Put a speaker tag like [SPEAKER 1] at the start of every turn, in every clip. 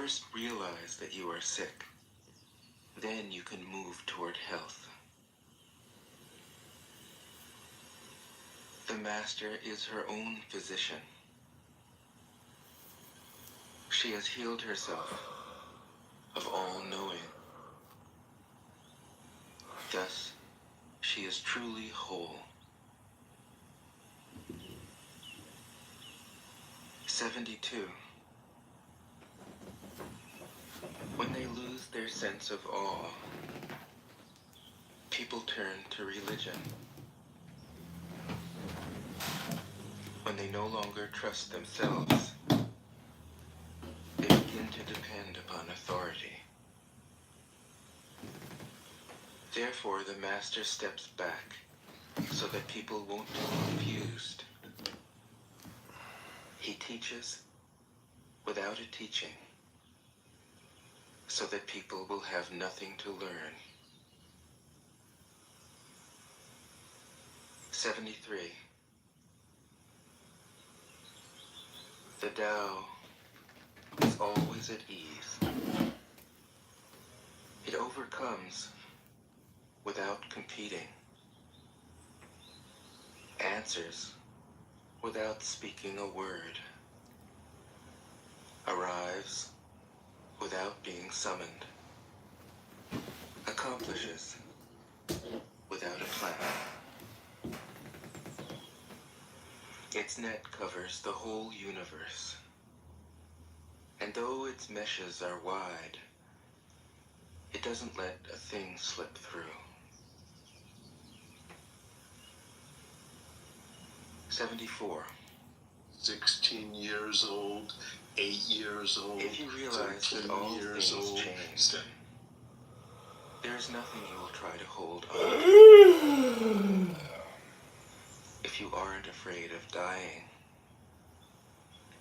[SPEAKER 1] First realize that you are sick. Then you can move toward health. The Master is her own physician. She has healed herself of all knowing. Thus, she is truly whole. 72. When they lose their sense of awe, people turn to religion. When they no longer trust themselves, they begin to depend upon authority. Therefore, the Master steps back so that people won't be confused. He teaches without a teaching, so that people will have nothing to learn. 73. The Tao is always at ease. It overcomes without competing, answers without speaking a word, arrives without being summoned, accomplishes without a plan. Its net covers the whole universe, and though its meshes are wide, it doesn't let a thing slip through. 74.
[SPEAKER 2] 16 years old, 8 years old,
[SPEAKER 1] if you realize that all things change, there's nothing you will try to hold on. If you aren't afraid of dying,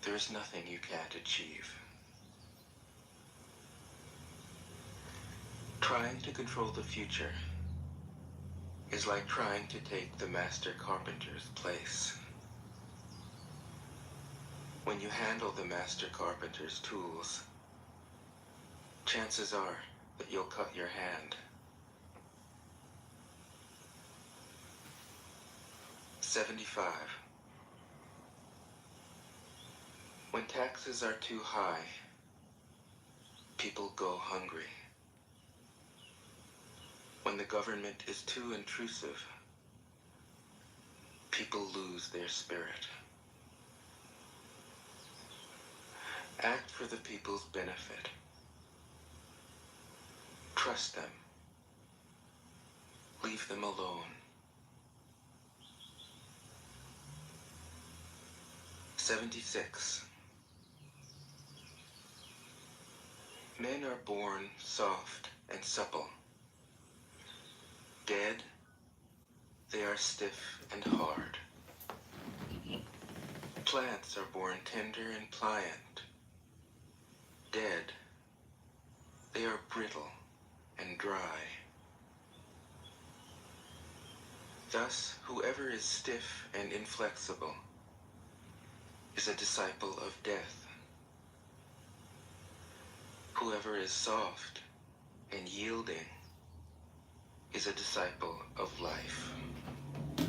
[SPEAKER 1] there's nothing you can't achieve. Trying to control the future is like trying to take the master carpenter's place. When you handle the master carpenter's tools, chances are that you'll cut your hand. 75. When taxes are too high, people go hungry. When the government is too intrusive, people lose their spirit. Act for the people's benefit. Trust them. Leave them alone. 76. Men are born soft and supple. Dead, they are stiff and hard. Plants are born tender and pliant. Dead, they are brittle and dry. Thus, whoever is stiff and inflexible is a disciple of death. Whoever is soft and yielding is a disciple of life. The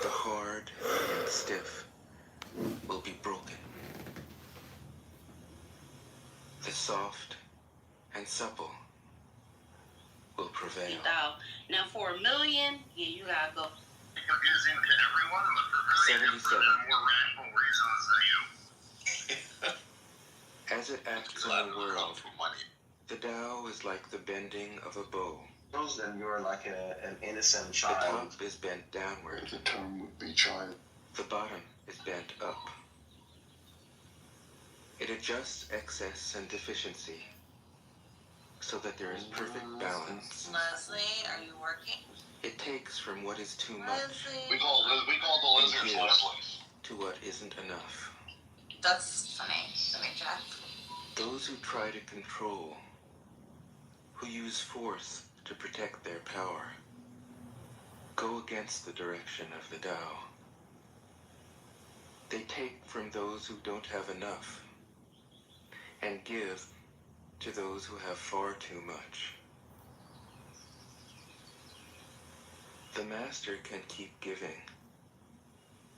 [SPEAKER 1] hard and stiff will be broken. The soft and supple will prevail.
[SPEAKER 3] Now for $1 million, yeah, you gotta go.
[SPEAKER 2] Confusing to everyone, but for very
[SPEAKER 1] 77.
[SPEAKER 2] different and more rational reasons than you.
[SPEAKER 1] As it acts in the world, the Tao is like the bending of a bow.
[SPEAKER 4] Then you're like an innocent
[SPEAKER 1] The
[SPEAKER 4] child.
[SPEAKER 1] top is bent downward.
[SPEAKER 2] The term would be child.
[SPEAKER 1] The bottom is bent up. It adjusts excess and deficiency so that there is perfect balance.
[SPEAKER 3] Leslie, are you working?
[SPEAKER 1] It takes from what is too much
[SPEAKER 3] Leslie.
[SPEAKER 2] We call the lizards Leslie.
[SPEAKER 1] to what isn't enough.
[SPEAKER 3] That's funny. Let me check.
[SPEAKER 1] Those who try to control, who use force to protect their power, go against the direction of the Tao. They take from those who don't have enough and give to those who have far too much. The master can keep giving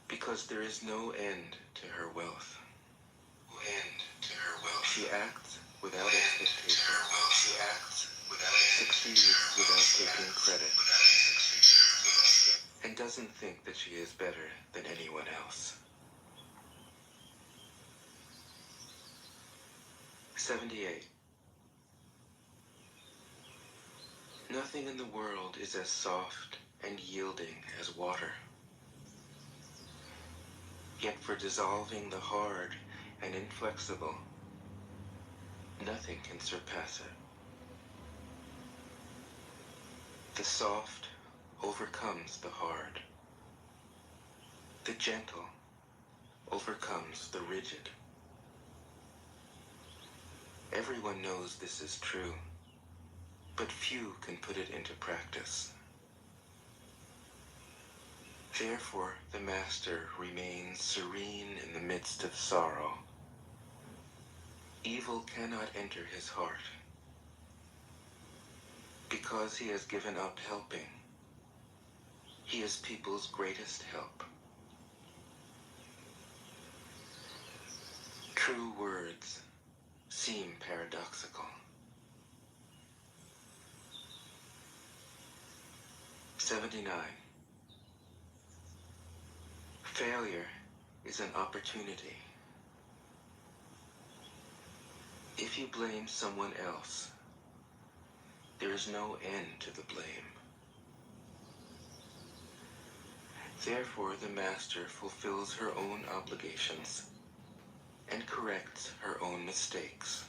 [SPEAKER 1] because there is no end to her wealth. She acts without expectation. She succeeds without taking credit, and doesn't think that she is better than anyone else. 78. Nothing in the world is as soft and yielding as water. Yet for dissolving the hard and inflexible, nothing can surpass it. The soft overcomes the hard. The gentle overcomes the rigid. Everyone knows this is true, but few can put it into practice. Therefore, the master remains serene in the midst of sorrow. Evil cannot enter his heart, because he has given up helping. He is people's greatest help. True words seem paradoxical. 79. Failure is an opportunity. If you blame someone else, there is no end to the blame. Therefore, the master fulfills her own obligations and corrects her own mistakes.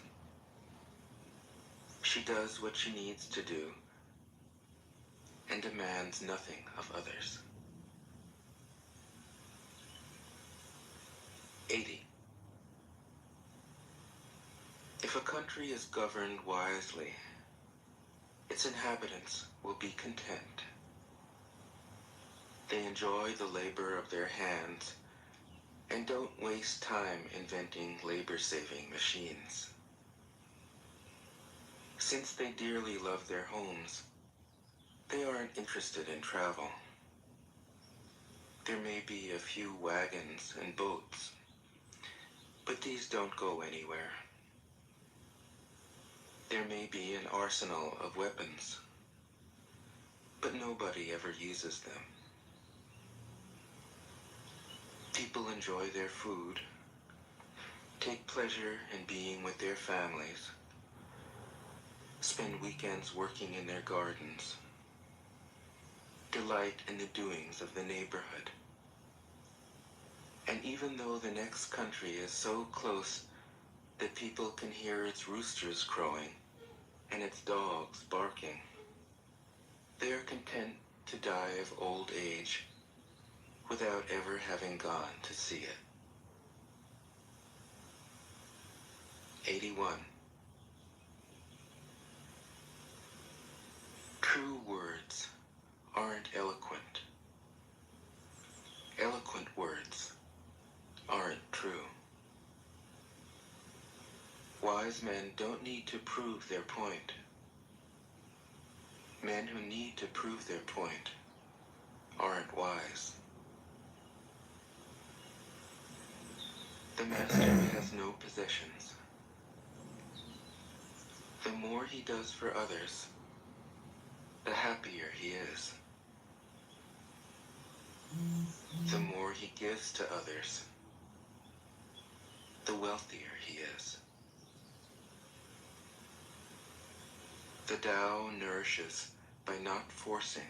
[SPEAKER 1] She does what she needs to do and demands nothing of others. 80. If a country is governed wisely, its inhabitants will be content. They enjoy the labor of their hands and don't waste time inventing labor-saving machines. Since they dearly love their homes, they aren't interested in travel. There may be a few wagons and boats, but these don't go anywhere. There may be an arsenal of weapons, but nobody ever uses them. People enjoy their food, take pleasure in being with their families, spend weekends working in their gardens, delight in the doings of the neighborhood. And even though the next country is so close that people can hear its roosters crowing and its dogs barking, they are content to die of old age without ever having gone to see it. 81. True words aren't eloquent. Eloquent words aren't true. Wise men don't need to prove their point. Men who need to prove their point aren't wise. The master has no possessions. The more he does for others, the happier he is. The more he gives to others, the wealthier he is. The Tao nourishes by not forcing.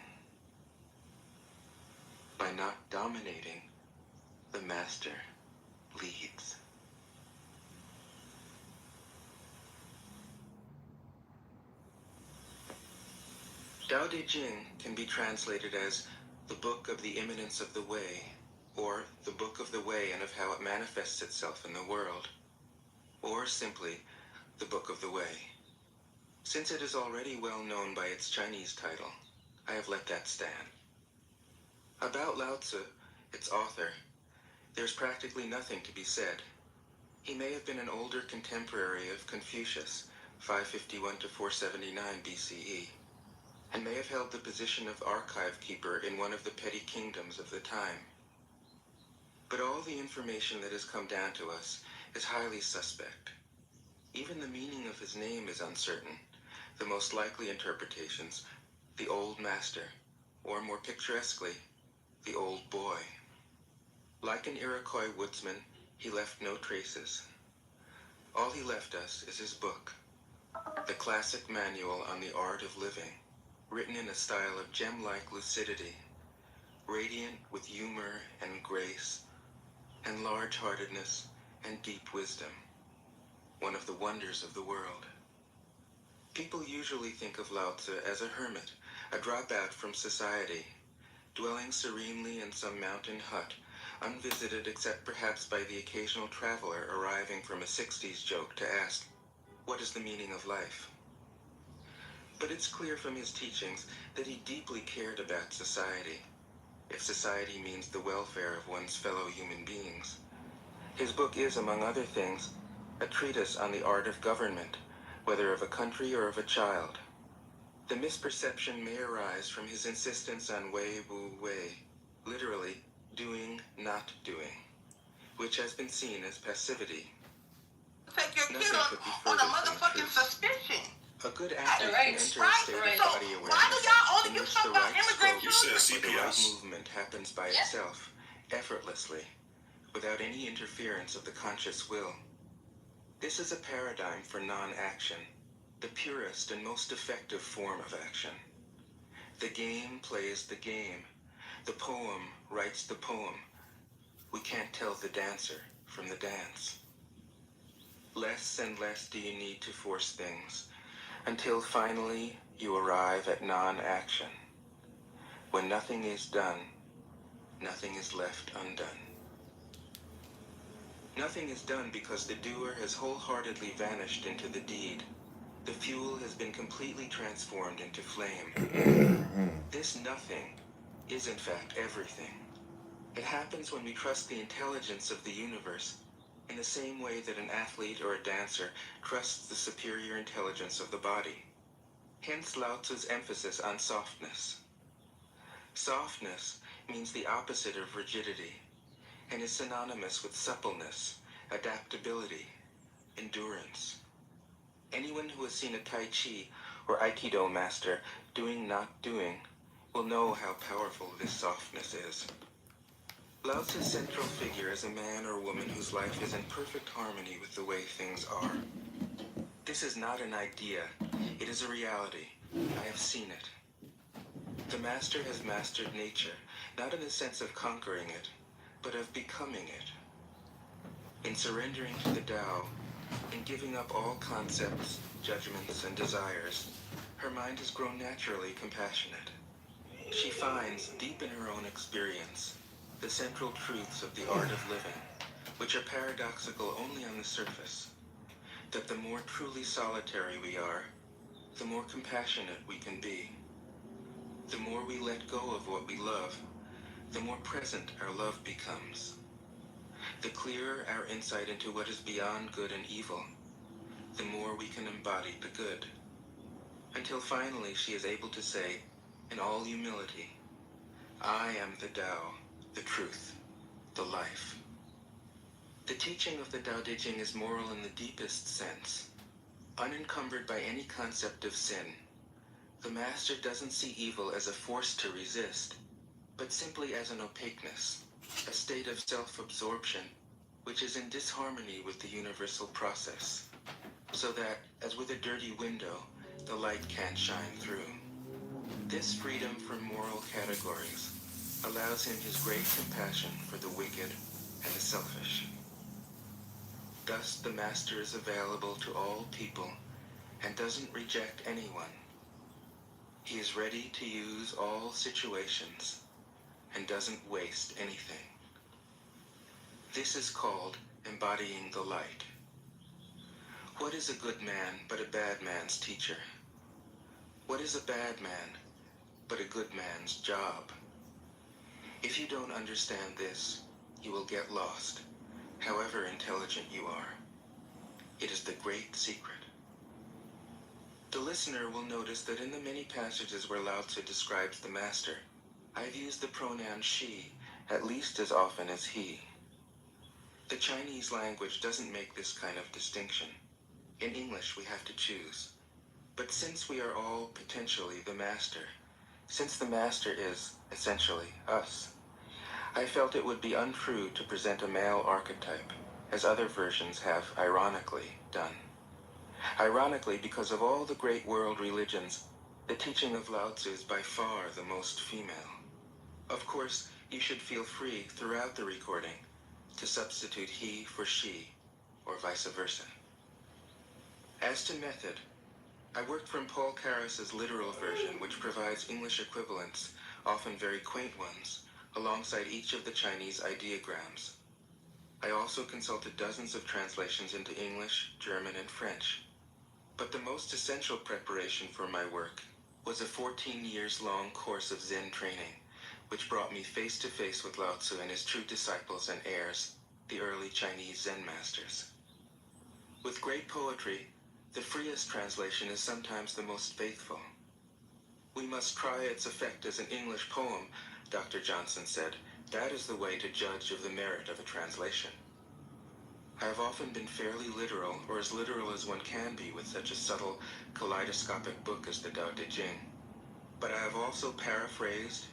[SPEAKER 1] By not dominating, the master leads. Tao Te Ching can be translated as the book of the imminence of the way, or the book of the way and of how it manifests itself in the world, or simply the book of the way. Since it is already well known by its Chinese title, I have let that stand. About Lao Tzu, its author, there's practically nothing to be said. He may have been an older contemporary of Confucius, 551 to 479 BCE, and may have held the position of archive keeper in one of the petty kingdoms of the time. But all the information that has come down to us is highly suspect. Even the meaning of his name is uncertain. The most likely interpretations, the old master, or more picturesquely, the old boy. Like an Iroquois woodsman, he left no traces. All he left us is his book, the classic manual on the art of living, written in a style of gem-like lucidity, radiant with humor and grace, and large-heartedness and deep wisdom, one of the wonders of the world. People usually think of Lao Tzu as a hermit, a dropout from society, dwelling serenely in some mountain hut, unvisited except perhaps by the occasional traveler arriving from a 60s joke to ask, what is the meaning of life? But it's clear from his teachings that he deeply cared about society, if society means the welfare of one's fellow human beings. His book is, among other things, a treatise on the art of government, whether of a country or of a child. The misperception may arise from his insistence on wei wu wei, literally, doing, not doing, which has been seen as passivity.
[SPEAKER 2] Take your kid
[SPEAKER 1] Nothing could be
[SPEAKER 2] on a
[SPEAKER 1] further from the
[SPEAKER 2] motherfucking
[SPEAKER 1] truth.
[SPEAKER 2] suspicion.
[SPEAKER 1] A good athlete
[SPEAKER 3] Right,
[SPEAKER 1] can enter
[SPEAKER 3] right,
[SPEAKER 1] a state
[SPEAKER 3] right.
[SPEAKER 1] of
[SPEAKER 2] So
[SPEAKER 1] body
[SPEAKER 2] why do
[SPEAKER 1] awareness
[SPEAKER 2] y'all only
[SPEAKER 1] in
[SPEAKER 2] give
[SPEAKER 1] which
[SPEAKER 2] stuff
[SPEAKER 1] the
[SPEAKER 2] about
[SPEAKER 1] right
[SPEAKER 2] immigrant
[SPEAKER 1] stroke
[SPEAKER 2] children?
[SPEAKER 1] or the right
[SPEAKER 5] CPS.
[SPEAKER 1] movement happens by
[SPEAKER 3] Yep.
[SPEAKER 1] itself, effortlessly, without any interference of the conscious will. This is a paradigm for non-action, the purest and most effective form of action. The game plays the game. The poem writes the poem. We can't tell the dancer from the dance. Less and less do you need to force things, until finally you arrive at non-action. When nothing is done, nothing is left undone. Nothing is done because the doer has wholeheartedly vanished into the deed. The fuel has been completely transformed into flame. This nothing is in fact everything. It happens when we trust the intelligence of the universe in the same way that an athlete or a dancer trusts the superior intelligence of the body. Hence Lao Tzu's emphasis on softness. Softness means the opposite of rigidity and is synonymous with suppleness, adaptability, endurance. Anyone who has seen a Tai Chi or Aikido master doing not doing will know how powerful this softness is. Lao Tzu's central figure is a man or woman whose life is in perfect harmony with the way things are. This is not an idea, it is a reality. I have seen it. The master has mastered nature, not in the sense of conquering it, but of becoming it. In surrendering to the Tao, in giving up all concepts, judgments, and desires, her mind has grown naturally compassionate. She finds, deep in her own experience, the central truths of the art of living, which are paradoxical only on the surface, that the more truly solitary we are, the more compassionate we can be. The more we let go of what we love, the more present our love becomes. The clearer our insight into what is beyond good and evil, the more we can embody the good. Until finally she is able to say, in all humility, I am the Tao, the truth, the life. The teaching of the Tao Te Ching is moral in the deepest sense, unencumbered by any concept of sin. The master doesn't see evil as a force to resist, but simply as an opaqueness, a state of self-absorption, which is in disharmony with the universal process, so that, as with a dirty window, the light can't shine through. This freedom from moral categories allows him his great compassion for the wicked and the selfish. Thus the master is available to all people and doesn't reject anyone. He is ready to use all situations and doesn't waste anything. This is called embodying the light. What is a good man but a bad man's teacher? What is a bad man but a good man's job? If you don't understand this, you will get lost, however intelligent you are. It is the great secret. The listener will notice that in the many passages where Lao Tzu describes the master, I've used the pronoun she at least as often as he. The Chinese language doesn't make this kind of distinction. In English, we have to choose. But since we are all potentially the master, since the master is, essentially, us, I felt it would be untrue to present a male archetype, as other versions have ironically done. Ironically, because of all the great world religions, the teaching of Lao Tzu is by far the most female. Of course, you should feel free throughout the recording to substitute he for she, or vice versa. As to method, I worked from Paul Carus's literal version, which provides English equivalents, often very quaint ones, alongside each of the Chinese ideograms. I also consulted dozens of translations into English, German, and French. But the most essential preparation for my work was a 14 years long course of Zen training, which brought me face to face with Lao Tzu and his true disciples and heirs, the early Chinese Zen masters. With great poetry, the freest translation is sometimes the most faithful. We must try its effect as an English poem, Dr. Johnson said. That is the way to judge of the merit of a translation. I have often been fairly literal, or as literal as one can be with such a subtle, kaleidoscopic book as the Tao Te Ching. But I have also paraphrased,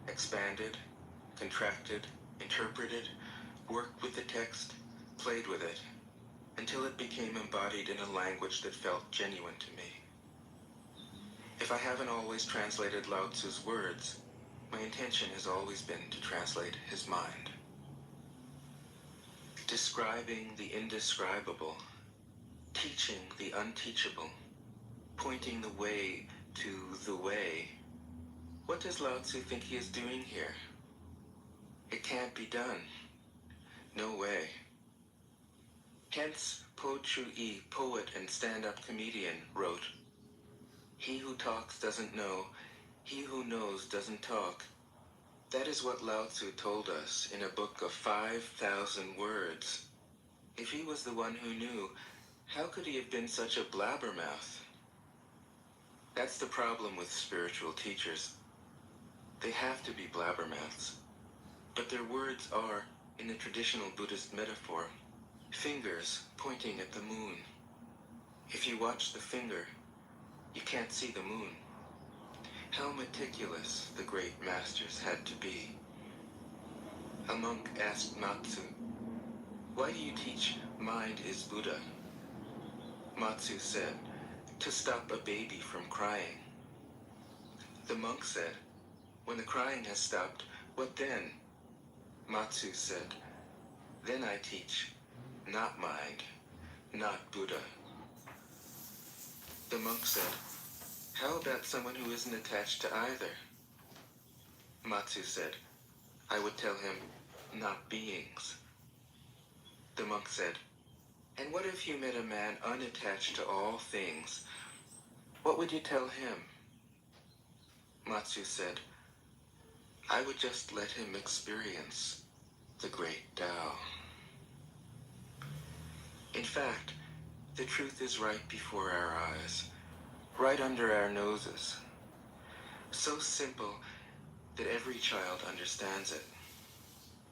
[SPEAKER 1] expanded, contracted, interpreted, worked with the text, played with it, until it became embodied in a language that felt genuine to me. If I haven't always translated Lao Tzu's words, my intention has always been to translate his mind. Describing the indescribable, teaching the unteachable, pointing the way to the way. What does Lao Tzu think he is doing here? It can't be done. No way. Hence, Po Chu-yi, poet and stand-up comedian, wrote, "He who talks doesn't know, he who knows doesn't talk." That is what Lao Tzu told us in a book of 5,000 words. If he was the one who knew, how could he have been such a blabbermouth? That's the problem with spiritual teachers. They have to be blabbermouths. But their words are, in the traditional Buddhist metaphor, fingers pointing at the moon. If you watch the finger, you can't see the moon. How meticulous the great masters had to be. A monk asked Matsu, "Why do you teach mind is Buddha?" Matsu said, "To stop a baby from crying." The monk said, "When the crying has stopped, what then?" Matsu said, "Then I teach, not mind, not Buddha." The monk said, "How about someone who isn't attached to either?" Matsu said, "I would tell him, not beings." The monk said, "And what if you met a man unattached to all things? What would you tell him?" Matsu said, "I would just let him experience the great Tao." In fact, the truth is right before our eyes, right under our noses. So simple that every child understands it.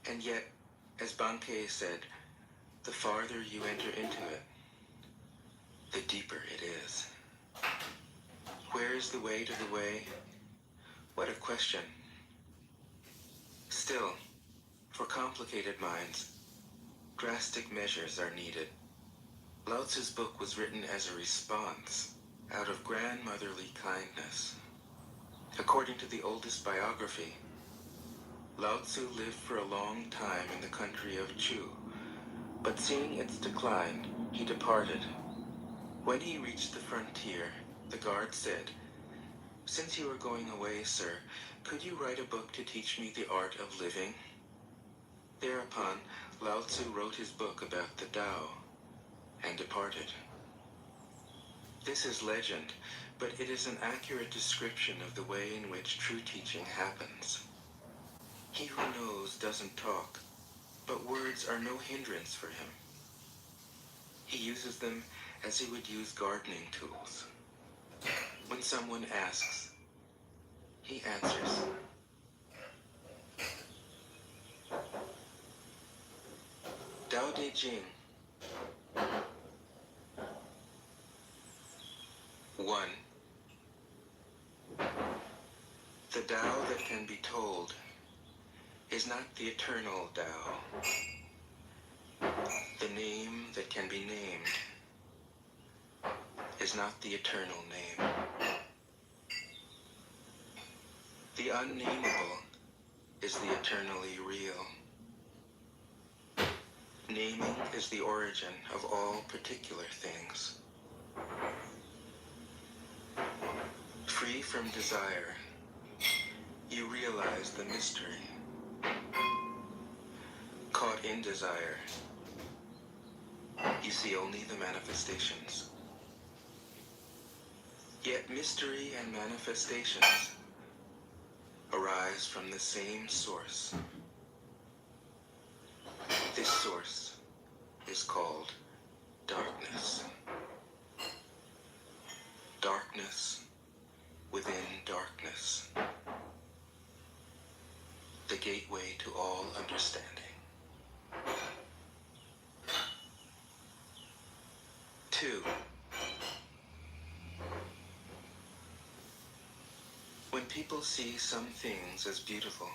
[SPEAKER 1] And yet, as Bankei said, the farther you enter into it, the deeper it is. Where is the way to the way? What a question. Still, for complicated minds, drastic measures are needed. Lao Tzu's book was written as a response, out of grandmotherly kindness. According to the oldest biography, Lao Tzu lived for a long time in the country of Chu, but seeing its decline, he departed. When he reached the frontier, the guard said, "Since you are going away, sir, could you write a book to teach me the art of living?" Thereupon, Lao Tzu wrote his book about the Tao and departed. This is legend, but it is an accurate description of the way in which true teaching happens. He who knows doesn't talk, But words are no hindrance for him. He uses them as he would use gardening tools. When someone asks, he answers. Tao Te Ching. 1. The Tao that can be told is not the eternal Tao. The name that can be named is not the eternal name. The unnameable is the eternally real. Naming is the origin of all particular things. Free from desire, you realize the mystery. Caught in desire, you see only the manifestations. Yet mystery and manifestations arise from the same source. This source is called darkness. Darkness within darkness. The gateway to all understanding. 2. When people see some things as beautiful,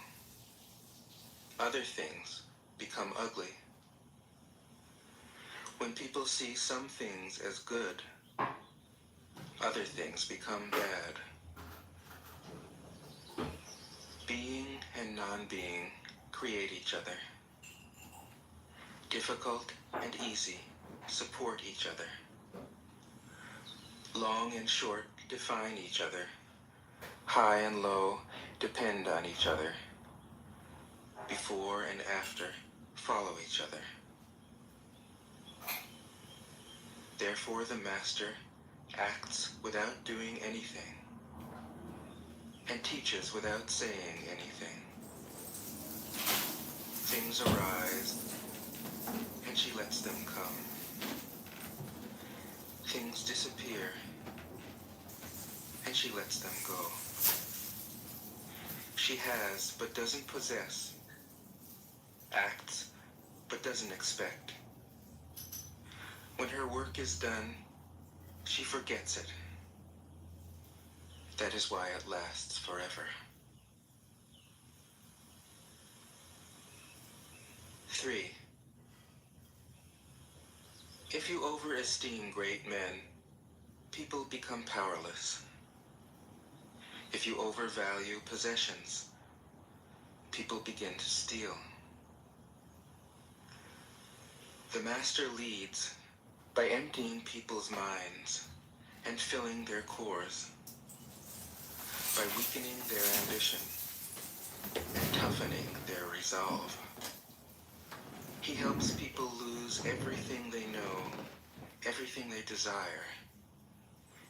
[SPEAKER 1] other things become ugly. When people see some things as good, other things become bad. Being and non-being create each other. Difficult and easy support each other. Long and short define each other. High and low depend on each other. Before and after follow each other. Therefore the master acts without doing anything and teaches without saying anything. Things arise and she lets them come. Things disappear and she lets them go. She has but doesn't possess, acts but doesn't expect. When her work is done, she forgets it. That is why it lasts forever. 3. If you overesteem great men, people become powerless. If you overvalue possessions, people begin to steal. The master leads by emptying people's minds and filling their cores, by weakening their ambition and toughening their resolve. He helps people lose everything they know, everything they desire,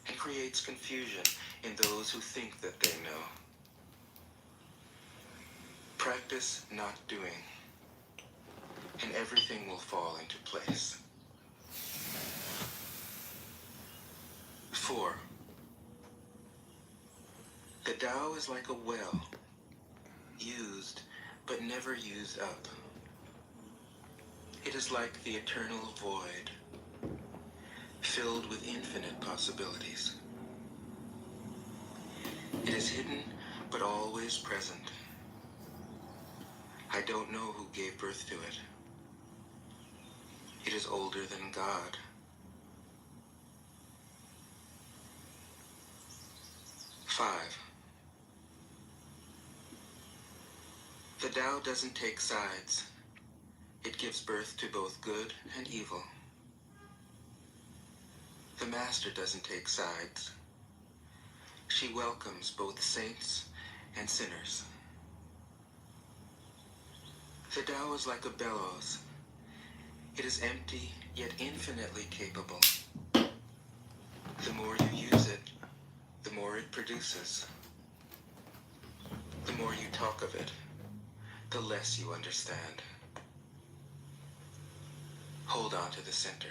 [SPEAKER 1] and creates confusion in those who think that they know. Practice not doing, and everything will fall into place. 4. The Tao is like a well, used but never used up. It is like the eternal void, filled with infinite possibilities. It is hidden but always present. I don't know who gave birth to it. It is older than God. 5. The Tao doesn't take sides. It gives birth to both good and evil. The Master doesn't take sides. She welcomes both saints and sinners. The Tao is like a bellows. It is empty, yet infinitely capable. The more you use it, the more it produces. The more you talk of it, the less you understand. Hold on to the center.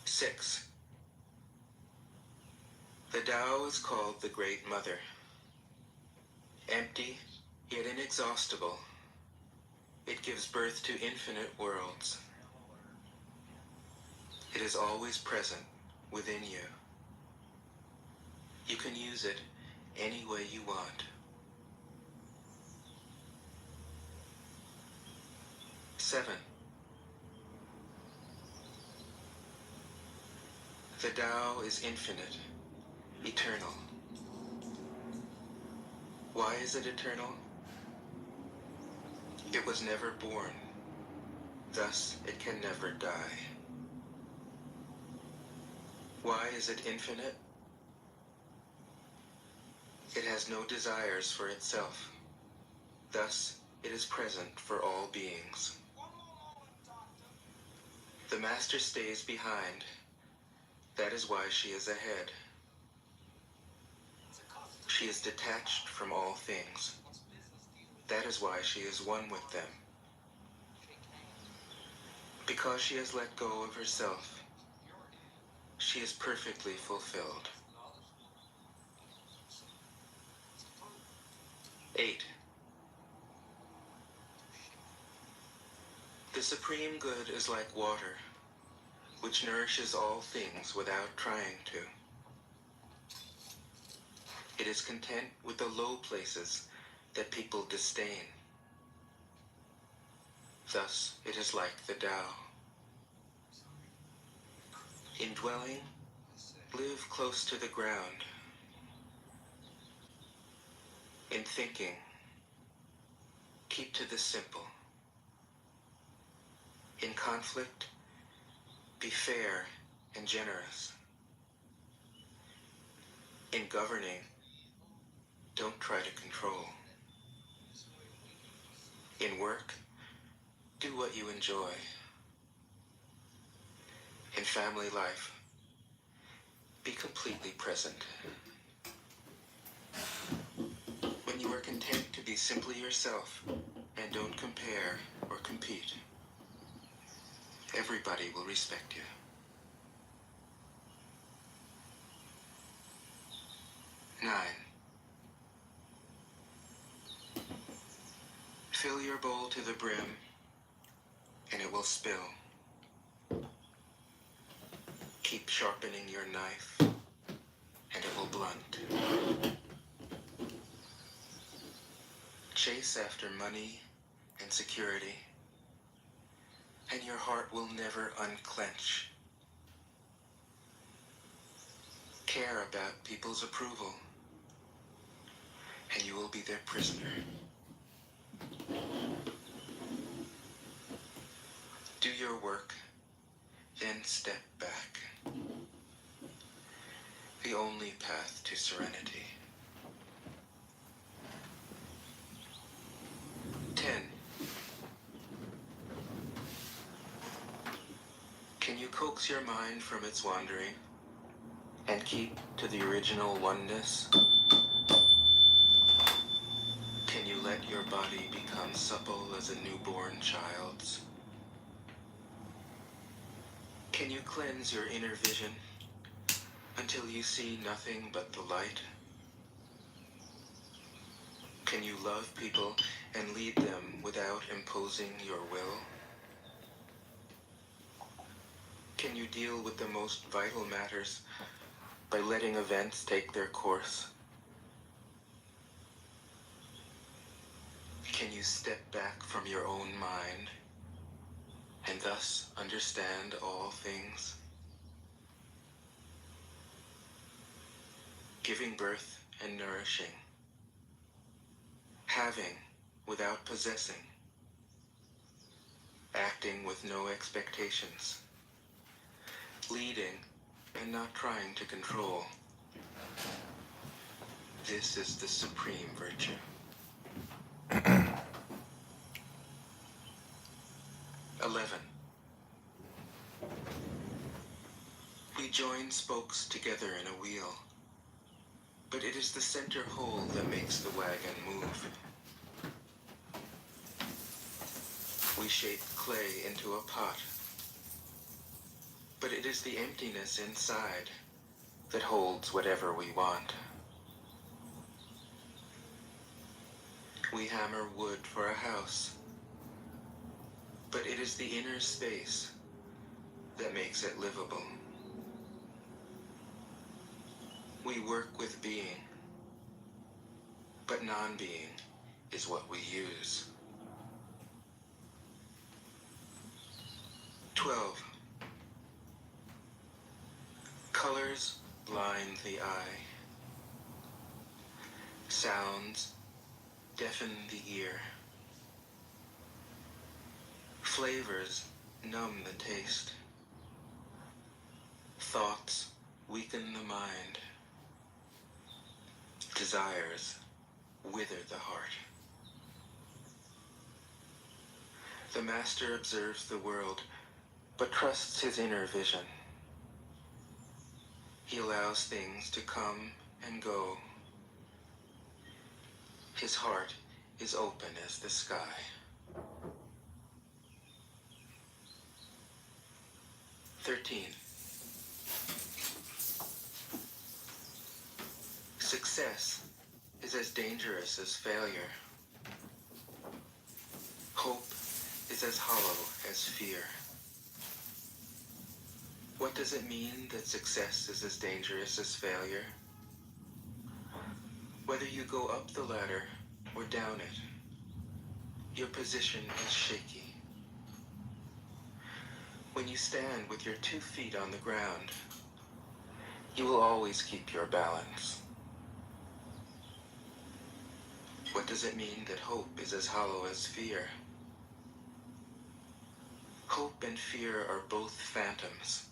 [SPEAKER 1] 6. The Tao is called the Great Mother. Empty, yet inexhaustible, it gives birth to infinite worlds. It is always present within you. You can use it any way you want. 7. The Tao is infinite, eternal. Why is it eternal? It was never born, thus it can never die. Why is it infinite? It has no desires for itself, thus it is present for all beings. The Master stays behind. That is why she is ahead. She is detached from all things. That is why she is one with them. Because she has let go of herself, she is perfectly fulfilled. 8. The Supreme Good is like water, which nourishes all things without trying to. It is content with the low places that people disdain. Thus, it is like the Tao. In dwelling, live close to the ground. In thinking, keep to the simple. In conflict, be fair and generous. In governing, don't try to control. In work, do what you enjoy. In family life, be completely present. When you are content to be simply yourself and don't compare or compete, everybody will respect you. 9. Fill your bowl to the brim, and it will spill. Keep sharpening your knife, and it will blunt. Chase after money and security, and your heart will never unclench. Care about people's approval, and you will be their prisoner. Do your work, then step back. The only path to serenity. 10. Can you coax your mind from its wandering and keep to the original oneness? Can you let your body become supple as a newborn child's? Can you cleanse your inner vision until you see nothing but the light? Can you love people and lead them without imposing your will? Can you deal with the most vital matters by letting events take their course? Can you step back from your own mind and thus understand all things? Giving birth and nourishing. Having without possessing. Acting with no expectations. Leading and not trying to control. This is the supreme virtue. 11. We join spokes together in a wheel, but it is the center whole that makes the wagon move. We shape clay into a pot, but it is the emptiness inside that holds whatever we want. We hammer wood for a house, but it is the inner space that makes it livable. We work with being, but non-being is what we use. 12. Colors blind the eye. Sounds deafen the ear. Flavors numb the taste. Thoughts weaken the mind. Desires wither the heart. The master observes the world, but trusts his inner vision. He allows things to come and go. His heart is open as the sky. 13. Success is as dangerous as failure. Hope is as hollow as fear. What does it mean that success is as dangerous as failure? Whether you go up the ladder or down it, your position is shaky. When you stand with your 2 feet on the ground, you will always keep your balance. What does it mean that hope is as hollow as fear? Hope and fear are both phantoms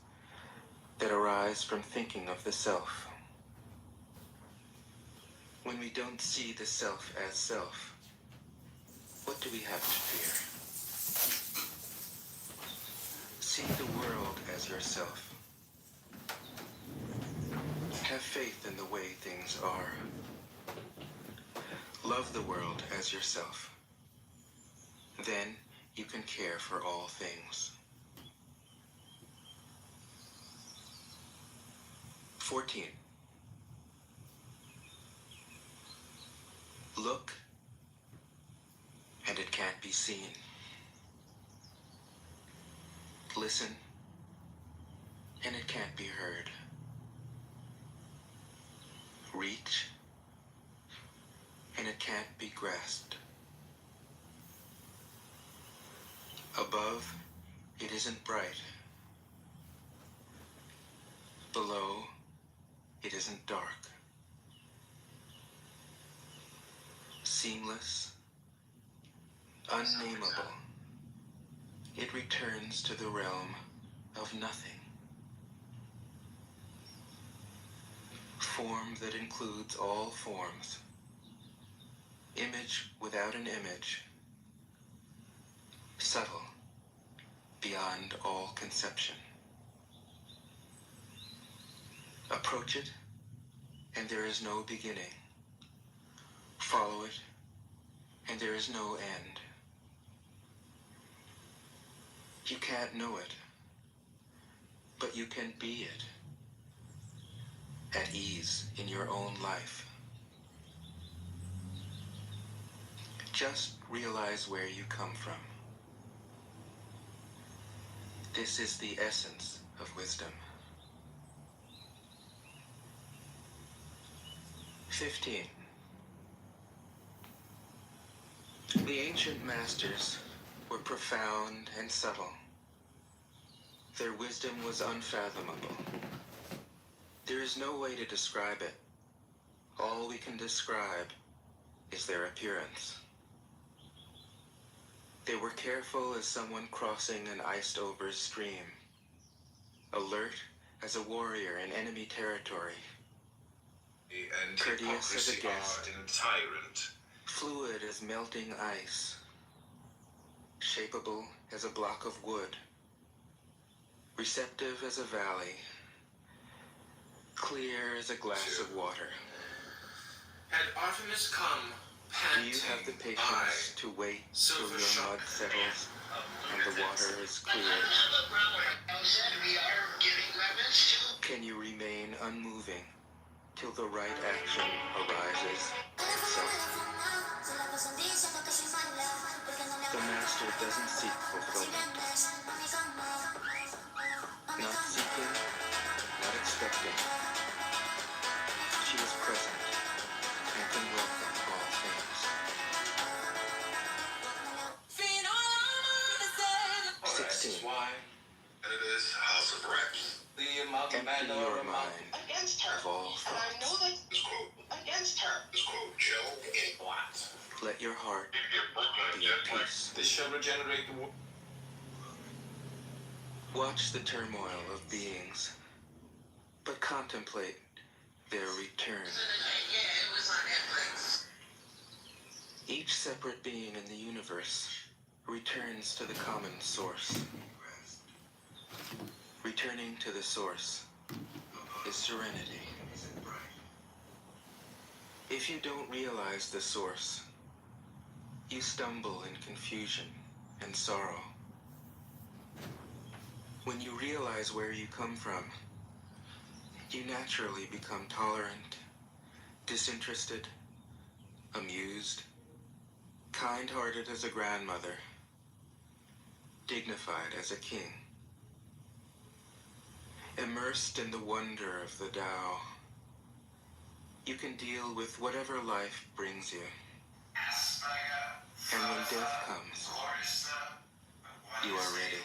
[SPEAKER 1] that arise from thinking of the self. When we don't see the self as self, what do we have to fear? See the world as yourself. Have faith in the way things are. Love the world as yourself. Then you can care for all things. 14. Look, and it can't be seen. Listen, and it can't be heard. Reach, and it can't be grasped. Above, it isn't bright. Below, it isn't dark. Seamless, unnameable, it returns to the realm of nothing. Form that includes all forms. Image without an image. Subtle, beyond all conception. Approach it, and there is no beginning. Follow it, and there is no end. You can't know it, but you can be it, at ease in your own life. Just realize where you come from. This is the essence of wisdom. 15. The ancient masters were profound and subtle. Their wisdom was unfathomable. There is no way to describe it. All we can describe is their appearance. They were careful as someone crossing an iced-over stream, alert as a warrior in enemy territory,
[SPEAKER 2] And
[SPEAKER 1] courteous as a
[SPEAKER 2] hypocrisy
[SPEAKER 1] guest,
[SPEAKER 2] are in tyrant.
[SPEAKER 1] fluid as melting ice, shapeable as a block of wood, receptive as a valley, clear as a glass of water.
[SPEAKER 2] Had Artemis come
[SPEAKER 1] Do you have the patience to wait till
[SPEAKER 2] silver
[SPEAKER 1] your
[SPEAKER 2] shark
[SPEAKER 1] mud settles is clear, can you remain unmoving till the right action arises itself? The master doesn't seek fulfillment. Not seeking, not expecting. She is present and can welcome all things. 16.
[SPEAKER 2] And it is House of Reps.
[SPEAKER 1] Empty your mind
[SPEAKER 2] Against her.
[SPEAKER 1] of all
[SPEAKER 2] And I know
[SPEAKER 1] thoughts.
[SPEAKER 2] that this quote against her. This quote, Joe, a what?
[SPEAKER 1] Let your heart be at peace.
[SPEAKER 2] This shall regenerate the world.
[SPEAKER 1] Watch the turmoil of beings, but contemplate their return. Each separate being in the universe returns to the common source. Returning to the source is serenity. If you don't realize the source, you stumble in confusion and sorrow. When you realize where you come from, you naturally become tolerant, disinterested, amused, kind-hearted as a grandmother, dignified as a king. Immersed in the wonder of the Tao, you can deal with whatever life brings you. And when death comes, you are ready.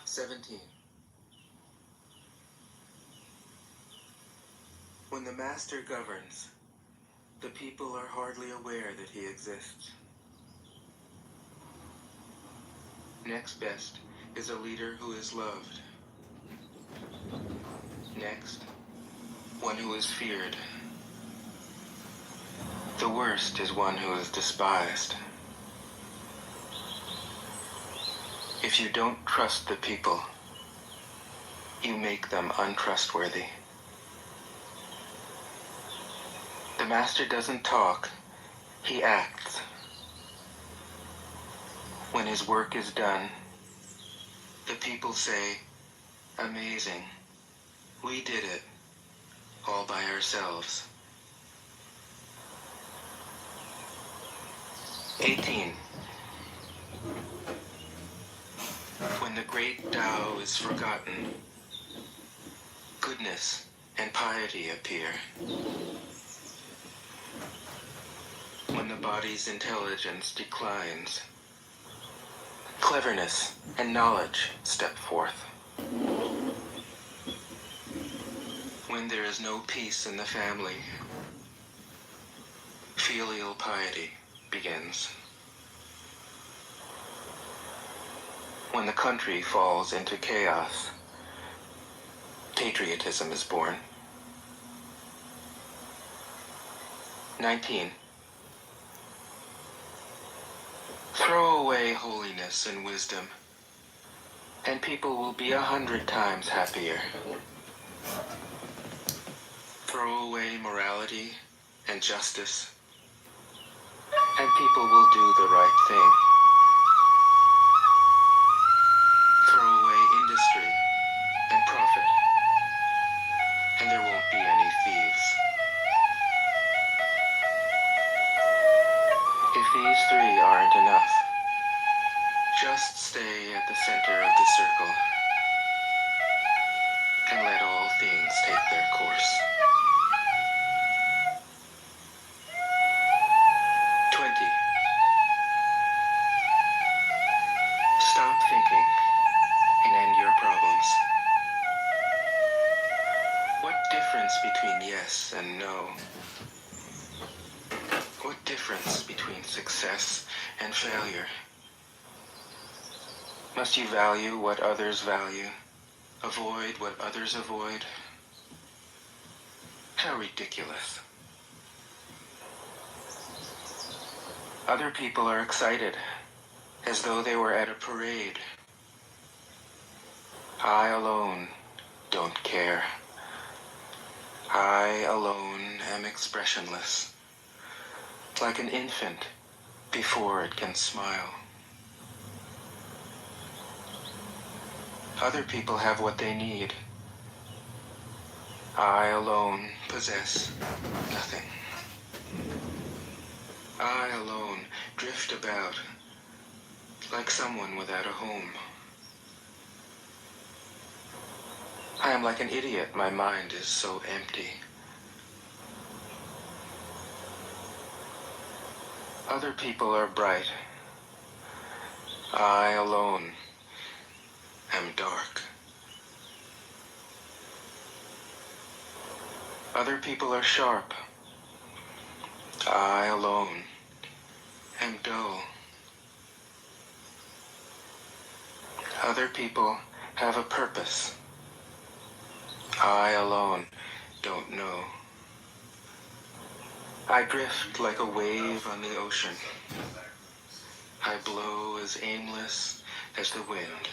[SPEAKER 1] 17. When the master governs, the people are hardly aware that he exists. Next best is a leader who is loved. Next, one who is feared. The worst is one who is despised. If you don't trust the people, you make them untrustworthy. The master doesn't talk, he acts. When his work is done, the people say, "Amazing, we did it, all by ourselves." 18. When the great Tao is forgotten, goodness and piety appear. When the body's intelligence declines, cleverness and knowledge step forth. When there is no peace in the family, filial piety begins. When the country falls into chaos, patriotism is born. 19. Throw away holiness and wisdom, and people will be 100 times happier. Throw away morality and justice, and people will do the right thing. Throw away industry and profit, and there won't be any thieves. If these three aren't enough, just stay at the center of the circle and let all things take their course. 20. Stop thinking and end your problems. What difference between yes and no? What difference between success and failure? Must you value what others value? Avoid what others avoid? How ridiculous. Other people are excited, as though they were at a parade. I alone don't care. I alone am expressionless, like an infant before it can smile. Other people have what they need. I alone possess nothing. I alone drift about like someone without a home. I am like an idiot, my mind is so empty. Other people are bright. I alone am dark. Other people are sharp. I alone am dull. Other people have a purpose. I alone don't know. I drift like a wave on the ocean. I blow as aimless as the wind.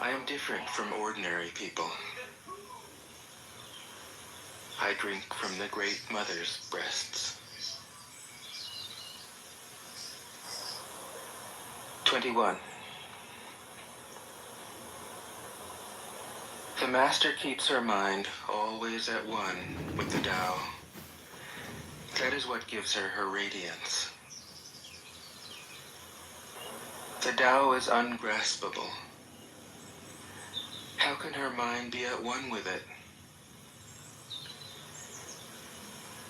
[SPEAKER 1] I am different from ordinary people. I drink from the Great Mother's breasts. 21. The Master keeps her mind always at one with the Tao. That is what gives her her radiance. The Tao is ungraspable. How can her mind be at one with it?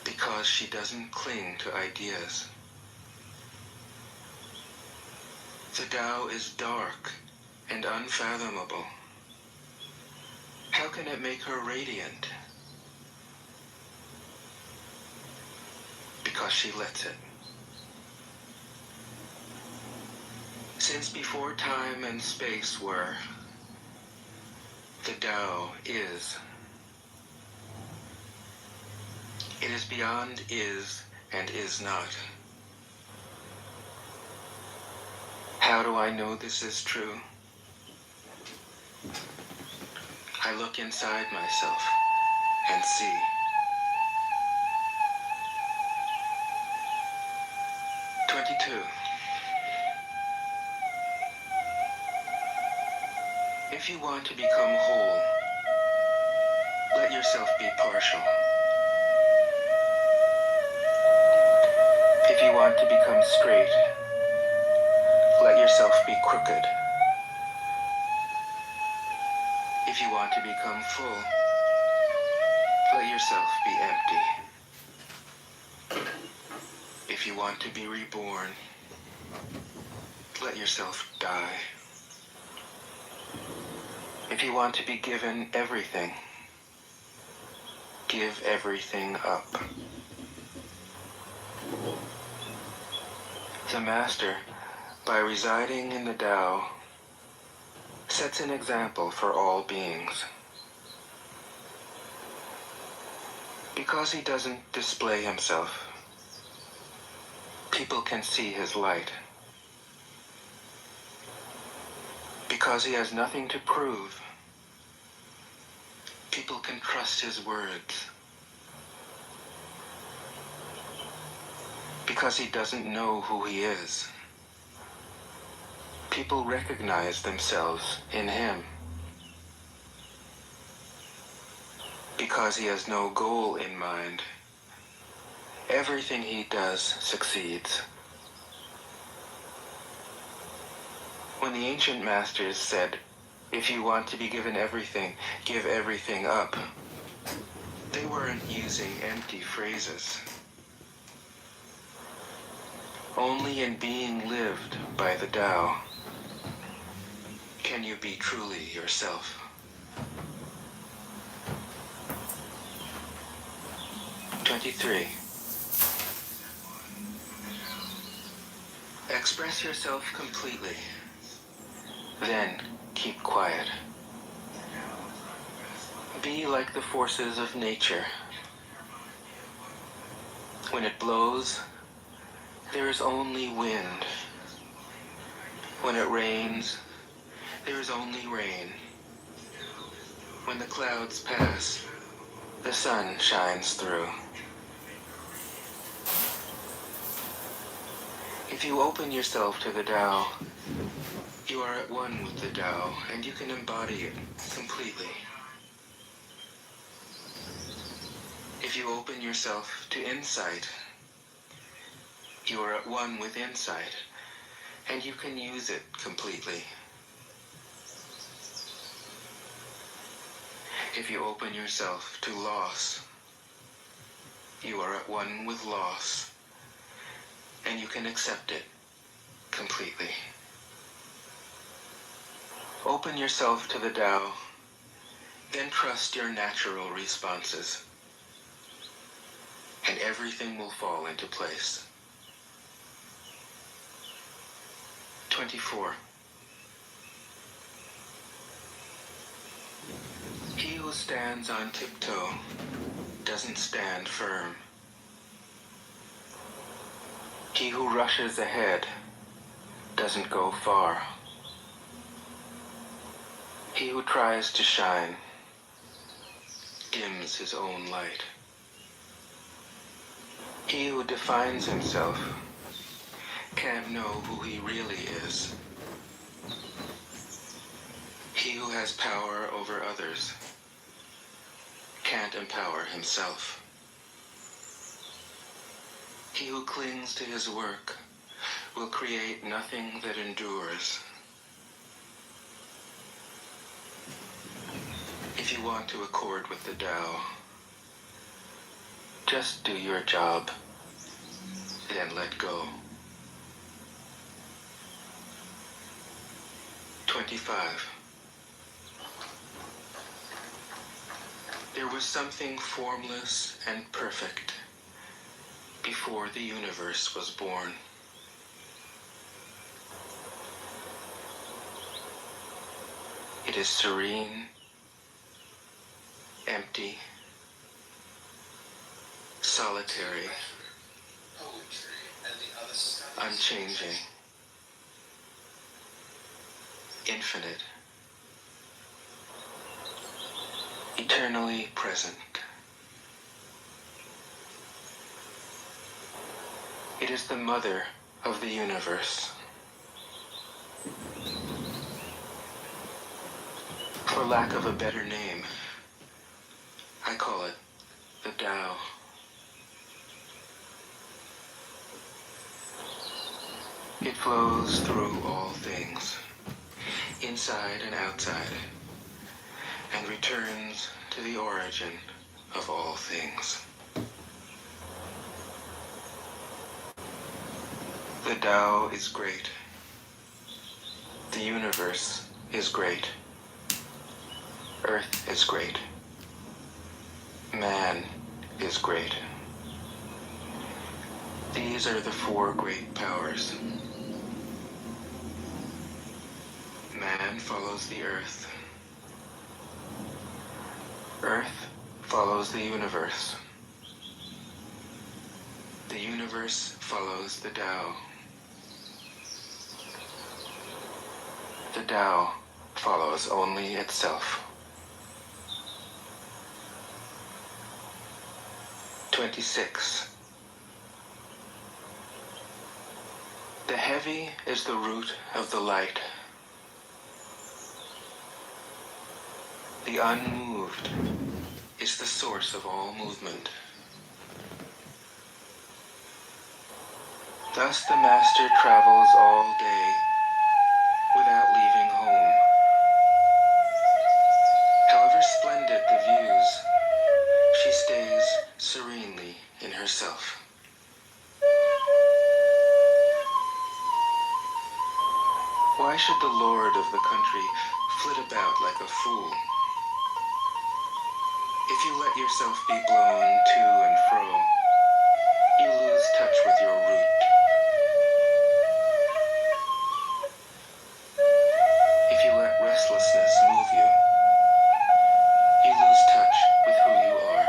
[SPEAKER 1] Because she doesn't cling to ideas. The Tao is dark and unfathomable. How can it make her radiant? Because she lets it. Since before time and space were, the Tao is. It is beyond is and is not. How do I know this is true? I look inside myself and see. If you want to become whole, let yourself be partial. If you want to become straight, let yourself be crooked. If you want to become full, let yourself be empty. If you want to be reborn, let yourself die. If you want to be given everything, give everything up. The Master, by residing in the Tao, sets an example for all beings. Because he doesn't display himself, people can see his light. Because he has nothing to prove, people can trust his words. Because he doesn't know who he is, people recognize themselves in him. Because he has no goal in mind, everything he does succeeds. When the ancient masters said, "If you want to be given everything, give everything up," they weren't using empty phrases. Only in being lived by the Tao can you be truly yourself. Express yourself completely, then keep quiet. Be like the forces of nature. When it blows, there is only wind. When it rains, there is only rain. When the clouds pass, the sun shines through. If you open yourself to the Tao, you are at one with the Tao, and you can embody it completely. If you open yourself to insight, you are at one with insight, and you can use it completely. If you open yourself to loss, you are at one with loss, and you can accept it completely. Open yourself to the Tao, then trust your natural responses, and everything will fall into place. 24. He who stands on tiptoe doesn't stand firm. He who rushes ahead doesn't go far. He who tries to shine dims his own light. He who defines himself can't know who he really is. He who has power over others can't empower himself. He who clings to his work will create nothing that endures. If you want to accord with the Tao, just do your job, then let go. 25. There was something formless and perfect before the universe was born. It is serene, empty, solitary, unchanging, infinite, eternally present. It is the mother of the universe. For lack of a better name, I call it the Tao. It flows through all things, inside and outside, and returns to the origin of all things. The Tao is great. The universe is great. Earth is great. Man is great. These are the four great powers. Man follows the earth. Earth follows the universe. The universe follows the Tao. The Tao follows only itself. 26. The heavy is the root of the light. The unmoved is the source of all movement. Thus the master travels all day without leaving home. However splendid the views, she stays serenely in herself. Why should the lord of the country flit about like a fool? If you let yourself be blown to and fro, you lose touch with your root. If you let restlessness move you, you lose touch with who you are.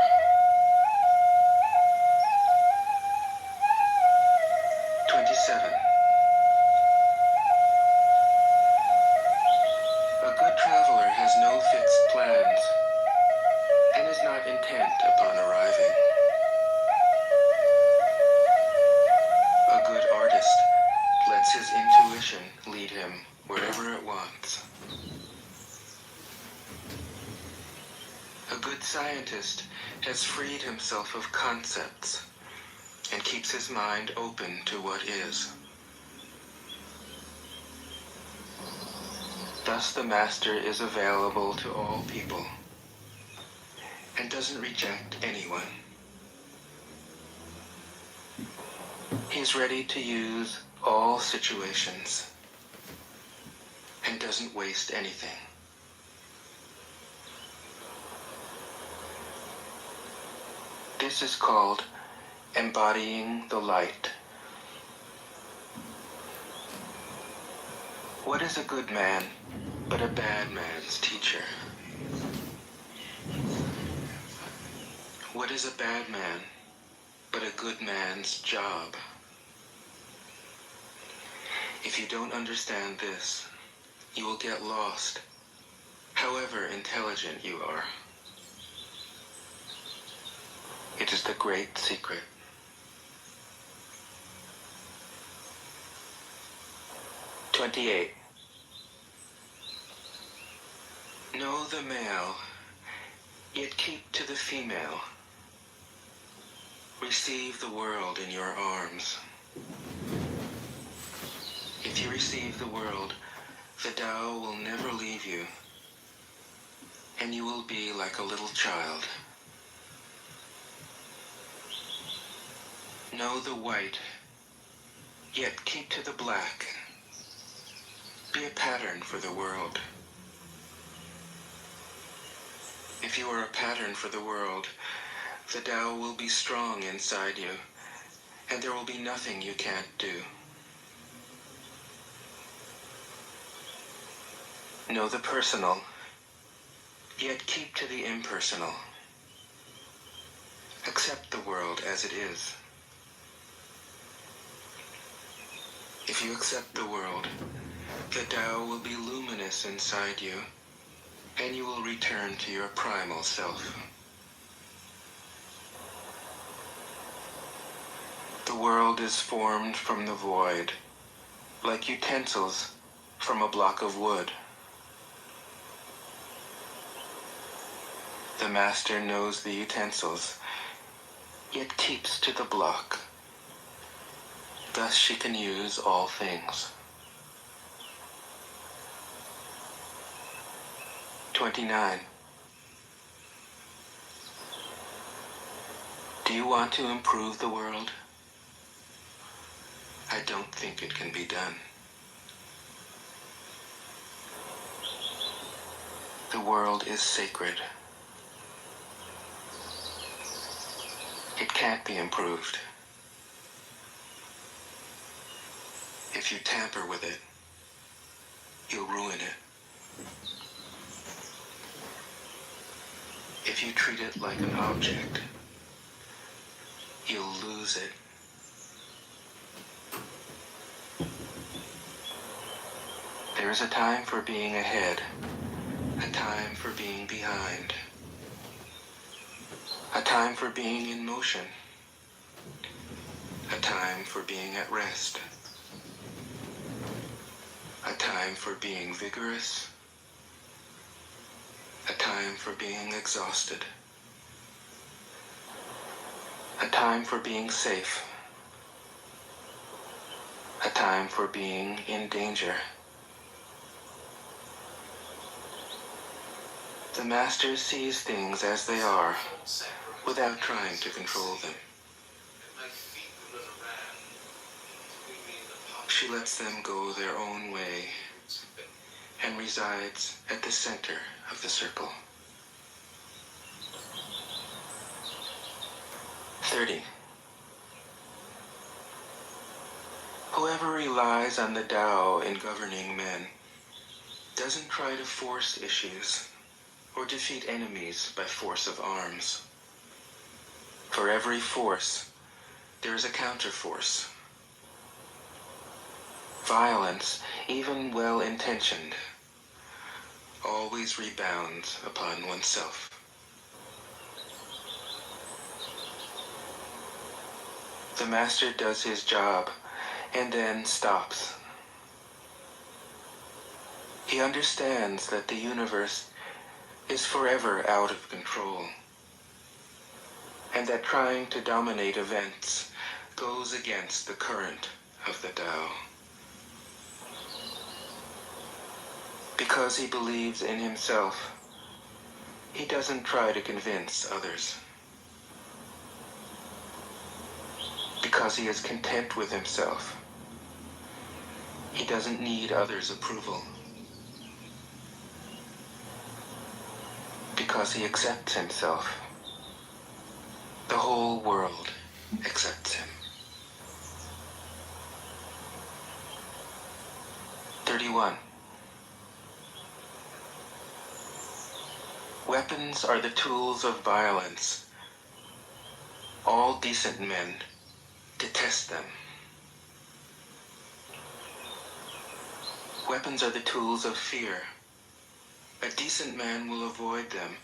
[SPEAKER 1] 27. A good traveler has no fixed plans and is not intent upon arriving. A good artist him wherever it wants. A good scientist has freed himself of concepts and keeps his mind open to what is. Thus the master is available to all people and doesn't reject anyone. He's ready to use all situations and doesn't waste anything. This is called embodying the light. What is a good man but a bad man's teacher? What is a bad man but a good man's job? If you don't understand this, you will get lost, however intelligent you are. It is the great secret. "28. Know the male, yet keep to the female. Receive the world in your arms. If you receive the world, the Tao will never leave you, and you will be like a little child. Know the white, yet keep to the black. Be a pattern for the world. If you are a pattern for the world, the Tao will be strong inside you, and there will be nothing you can't do. Know the personal, yet keep to the impersonal. Accept the world as it is. If you accept the world, the Tao will be luminous inside you, and you will return to your primal self. The world is formed from the void, like utensils from a block of wood. The master knows the utensils, yet keeps to the block. Thus she can use all things. 29. Do you want to improve the world? I don't think it can be done. The world is sacred. It can't be improved. If you tamper with it, you'll ruin it. If you treat it like an object, you'll lose it. There is a time for being ahead, a time for being behind, a time for being in motion, a time for being at rest, a time for being vigorous, a time for being exhausted, a time for being safe, a time for being in danger. The master sees things as they are, without trying to control them. She lets them go their own way and resides at the center of the circle. 30. Whoever relies on the Tao in governing men doesn't try to force issues or defeat enemies by force of arms. For every force, there is a counterforce. Violence, even well-intentioned, always rebounds upon oneself. The master does his job and then stops. He understands that the universe is forever out of control, and that trying to dominate events goes against the current of the Tao. Because he believes in himself, he doesn't try to convince others. Because he is content with himself, he doesn't need others' approval. Because he accepts himself, the whole world accepts him. 31. Weapons are the tools of violence. All decent men detest them. Weapons are the tools of fear. A decent man will avoid them,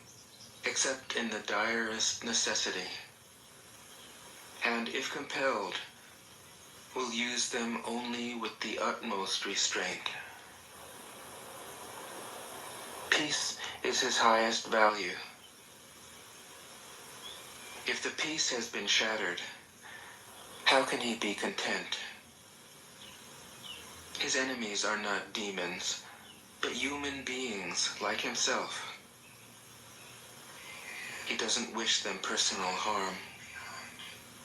[SPEAKER 1] except in the direst necessity, and if compelled, will use them only with the utmost restraint. Peace is his highest value. If the peace has been shattered, how can he be content? His enemies are not demons, but human beings like himself. He doesn't wish them personal harm,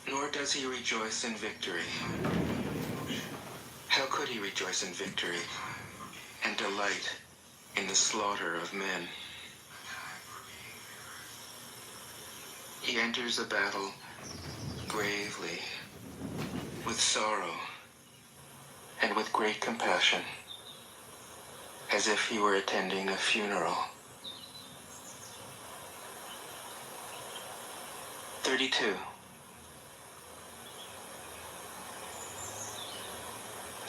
[SPEAKER 1] nor does he rejoice in victory. How could he rejoice in victory and delight in the slaughter of men? He enters a battle gravely, with sorrow, and with great compassion, as if he were attending a funeral. 32.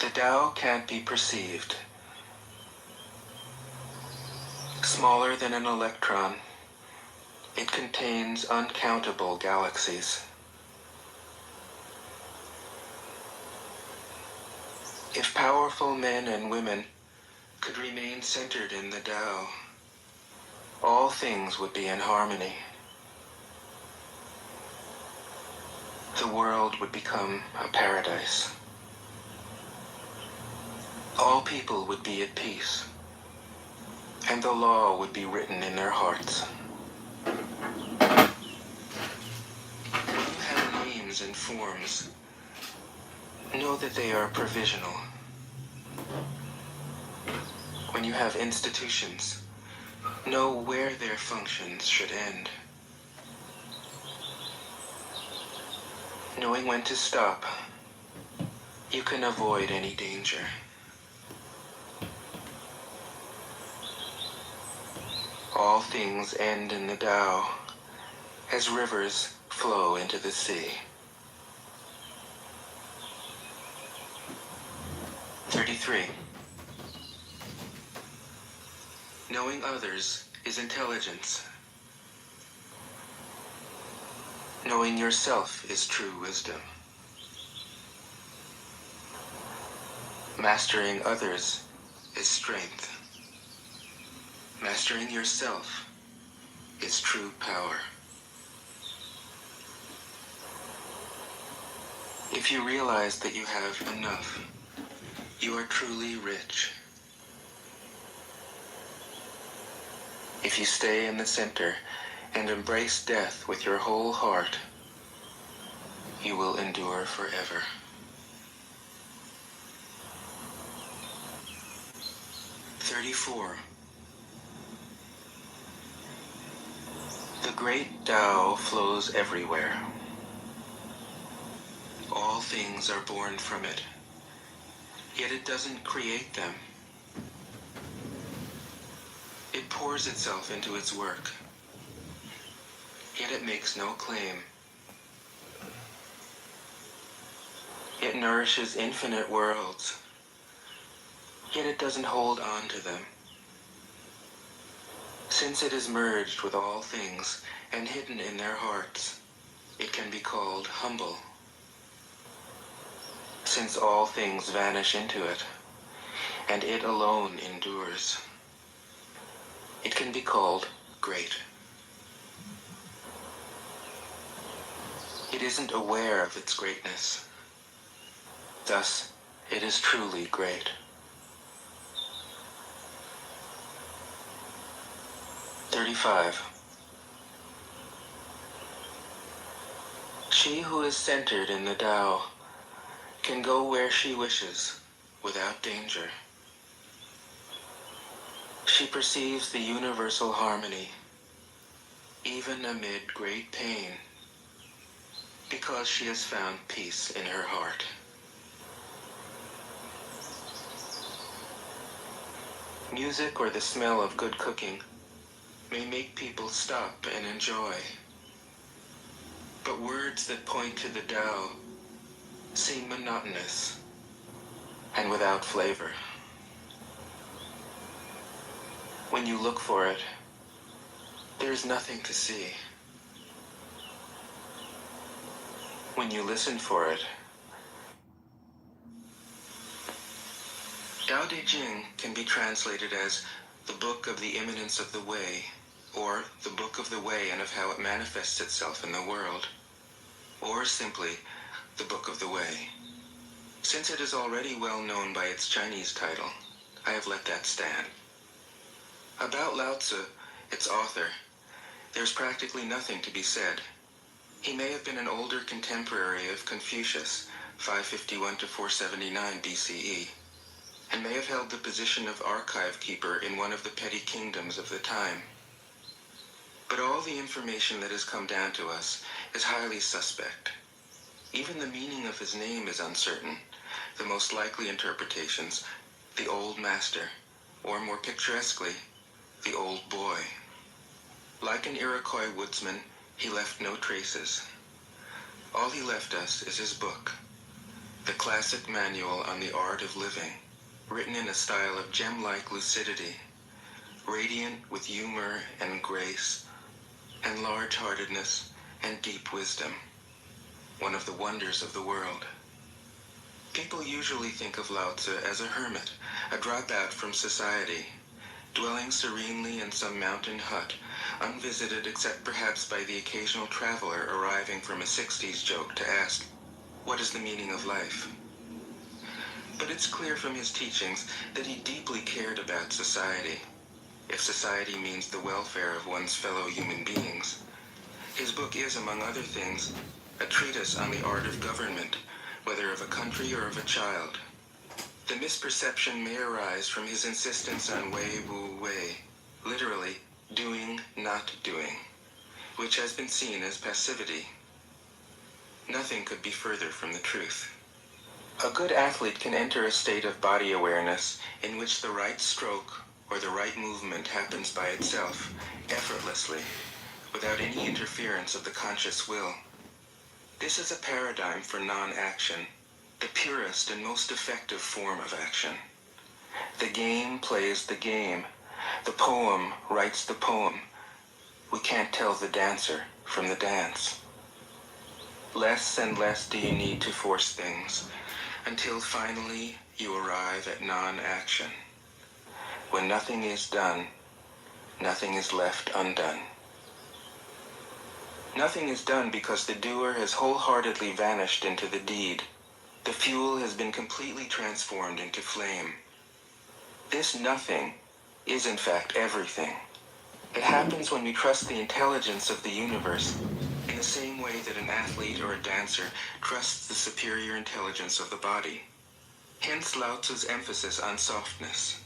[SPEAKER 1] The Tao can't be perceived. Smaller than an electron, it contains uncountable galaxies. If powerful men and women could remain centered in the Tao, all things would be in harmony. The world would become a paradise. All people would be at peace, and the law would be written in their hearts. When you have names and forms, know that they are provisional. When you have institutions, know where their functions should end. Knowing when to stop, you can avoid any danger. All things end in the Tao, as rivers flow into the sea. 33. Knowing others is intelligence. Knowing yourself is true wisdom. Mastering others is strength. Mastering yourself is true power. If you realize that you have enough, you are truly rich. If you stay in the center and embrace death with your whole heart, you will endure forever. 34. The great Tao flows everywhere. All things are born from it, yet it doesn't create them. It pours itself into its work, yet it makes no claim. It nourishes infinite worlds, yet it doesn't hold on to them. Since it is merged with all things and hidden in their hearts, it can be called humble. Since all things vanish into it, and it alone endures. It can be called great. It isn't aware of its greatness. Thus, it is truly great. 35. She who is centered in the Tao can go where she wishes without danger. She perceives the universal harmony, even amid great pain, because she has found peace in her heart. Music or the smell of good cooking may make people stop and enjoy, but words that point to the Tao seem monotonous and without flavor. When you look for it, there's nothing to see. When you listen for it, Tao Te Ching can be translated as the Book of the Imminence of the Way, or the Book of the Way and of how it manifests itself in the world, or simply the Book of the Way. Since it is already well known by its Chinese title, I have let that stand. About Lao Tzu, its author, there's practically nothing to be said. He may have been an older contemporary of Confucius, 551 to 479 BCE, and may have held the position of archive keeper in one of the petty kingdoms of the time. But all the information that has come down to us is highly suspect. Even the meaning of his name is uncertain. The most likely interpretations, the Old Master, or more picturesquely, the Old Boy. Like an Iroquois woodsman, he left no traces. All he left us is his book, the classic manual on the art of living, written in a style of gem-like lucidity, radiant with humor and grace, and large-heartedness and deep wisdom, one of the wonders of the world. People usually think of Lao Tzu as a hermit, a dropout from society, dwelling serenely in some mountain hut, unvisited except perhaps by the occasional traveler arriving from a 60s joke to ask, what is the meaning of life? But it's clear from his teachings that he deeply cared about society, if society means the welfare of one's fellow human beings. His book is, among other things, a treatise on the art of government, whether of a country or of a child. The misperception may arise from his insistence on wei wu wei, literally, doing, not doing, which has been seen as passivity. Nothing could be further from the truth. A good athlete can enter a state of body awareness in which the right stroke or the right movement happens by itself, effortlessly, without any interference of the conscious will. This is a paradigm for non-action, the purest and most effective form of action. The game plays the game. The poem writes the poem. We can't tell the dancer from the dance. Less and less do you need to force things, until finally you arrive at non-action. When nothing is done, nothing is left undone. Nothing is done because the doer has wholeheartedly vanished into the deed. The fuel has been completely transformed into flame. This nothing is in fact everything. It happens when we trust the intelligence of the universe in the same way that an athlete or a dancer trusts the superior intelligence of the body. Hence Lao Tzu's emphasis on softness.